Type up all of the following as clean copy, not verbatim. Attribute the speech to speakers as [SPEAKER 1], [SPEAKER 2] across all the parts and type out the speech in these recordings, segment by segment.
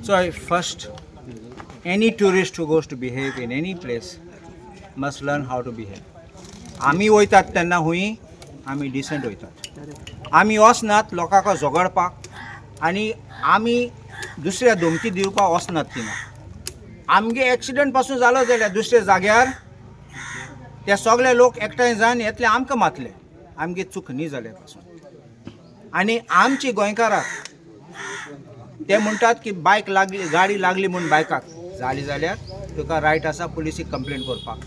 [SPEAKER 1] So first, any tourist who goes to behave in any place must learn how to behave. आमी वयतात तेन्ना हुई आमी decent वयतात. आमी वचनात लोकांक झगडपाक आनी आमी दुसऱ्या धमकी दिवपाक वचनात थिंगा. आमगे एक्सिडेंट पासून जालो जाल्यार दुसऱ्या जाग्यार ते सगळे लोक एकठांय जावन येतले आमकां मातले आमगे चूक न्ही जाल्या पासून. आनी आमची गोंयकाराक ते म्हणटात की बायक लागली गाडी लागली म्हणून बायकाक जाली जाल्यार तुका रायट आसा पुलिसीक कंप्लेन करपाक.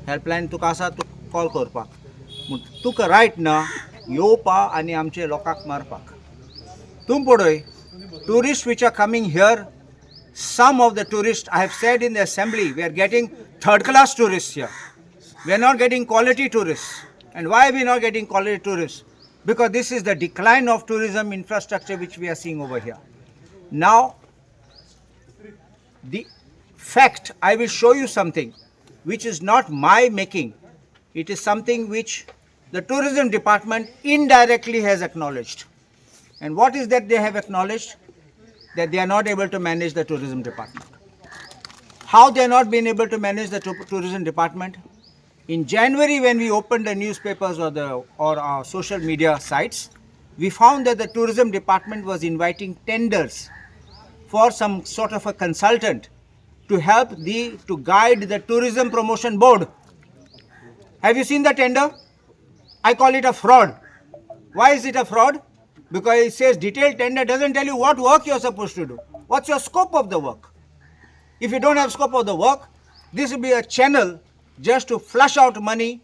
[SPEAKER 1] हेल्पलायन तुका आसा तूं कॉल करपाक. तुका रायट ना येवपाक आनी आमचे लोकांक मारपाक. तूं पळय tourist which are coming here, some of the tourists, I have said in the assembly, we are getting third class tourists here. We are not getting quality tourists. And why are we not getting quality tourists? Because this is the decline of tourism infrastructure which we are seeing over here. Now, the fact, I will show you something which is not my making. It is something which the tourism department indirectly has acknowledged. And what is that they have acknowledged? That they are not able to manage the tourism department. How they are not been able to manage the tourism department? In January, when we opened the newspapers or our social media sites, we found that the tourism department was inviting tenders for some sort of a consultant to help to guide the tourism promotion board. Have you seen the tender? I call it a fraud. Why is it a fraud? Because it says detailed tender doesn't tell you what work you're supposed to do. What's your scope of the work? If you don't have scope of the work, this will be a channel just to flush out money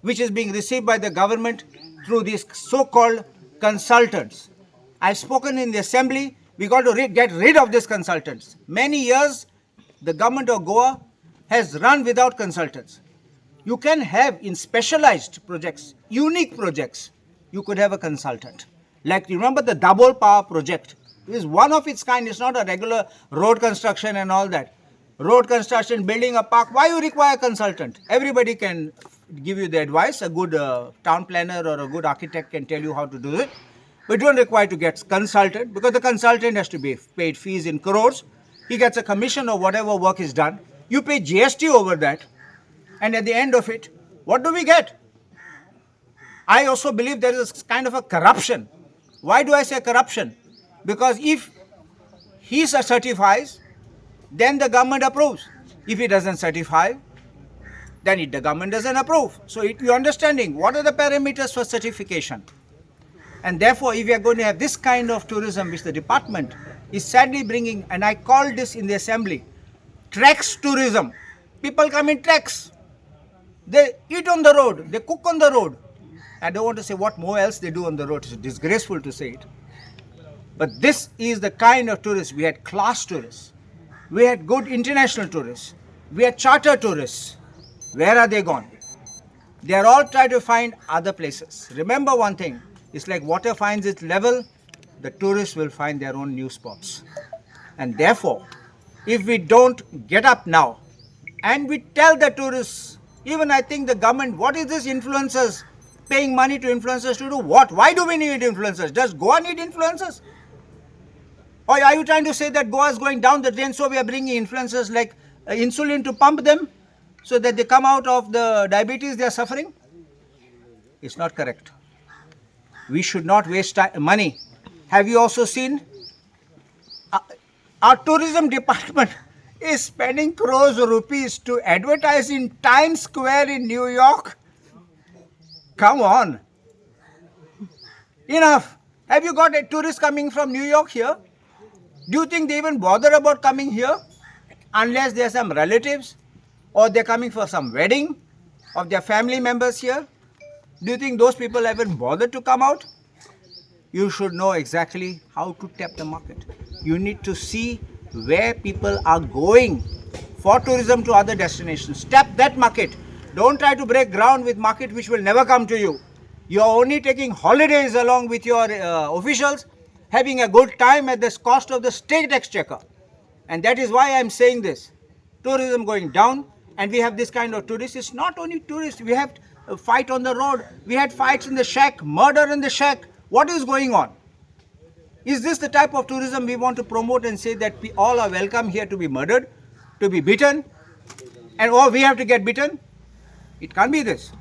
[SPEAKER 1] which is being received by the government through these so-called consultants. I've spoken in the assembly, we got to get rid of these consultants. Many years, the government of Goa has run without consultants. You can have in specialized projects, unique projects, you could have a consultant. Like, remember the Dabhol Power project? It is one of its kind. It's not a regular road construction and all that. Road construction, building a park, why you require a consultant? Everybody can give you the advice. A good town planner or a good architect can tell you how to do it. But you don't require to get consultant because the consultant has to be paid fees in crores. He gets a commission of whatever work is done. You pay GST over that. And at the end of it, what do we get? I also believe there is kind of a corruption. Why do I say corruption? Because if he certifies, then the government approves. If he doesn't certify, then the government doesn't approve. So you're understanding what are the parameters for certification. And therefore, if we are going to have this kind of tourism, which the department is sadly bringing, and I called this in the assembly, treks tourism. People come in treks. They eat on the road. They cook on the road. I don't want to say what more else they do on the road. It's disgraceful to say it. But this is the kind of tourists. We had class tourists. We had good international tourists. We had charter tourists. Where are they gone? They are all trying to find other places. Remember one thing. It's like water finds its level. The tourists will find their own new spots. And therefore, if we don't get up now and we tell the tourists, even I think the government, what is this influencers? Paying money to influencers to do what? Why do we need influencers? Does Goa need influencers? Or are you trying to say that Goa is going down the drain, so we are bringing influencers like insulin to pump them so that they come out of the diabetes they are suffering? It's not correct. We should not waste money. Have you also seen our tourism department is spending crores of rupees to advertise in Times Square in New York? Come on. Enough. Have you got a tourist coming from New York here? Do you think they even bother about coming here? Unless there are some relatives or they're coming for some wedding of their family members here. Do you think those people even bother to come out? You should know exactly how to tap the market. You need to see where people are going for tourism to other destinations. Tap that market. Don't try to break ground with market which will never come to you. You are only taking holidays along with your officials, having a good time at the cost of the state exchequer. And that is why I am saying this. Tourism going down, and we have this kind of tourists. It's not only tourists. We have a fight on the road. We had fights in the shack, murder in the shack. What is going on? Is this the type of tourism we want to promote and say that we all are welcome here to be murdered, to be beaten, and or we have to get beaten? It can't be this.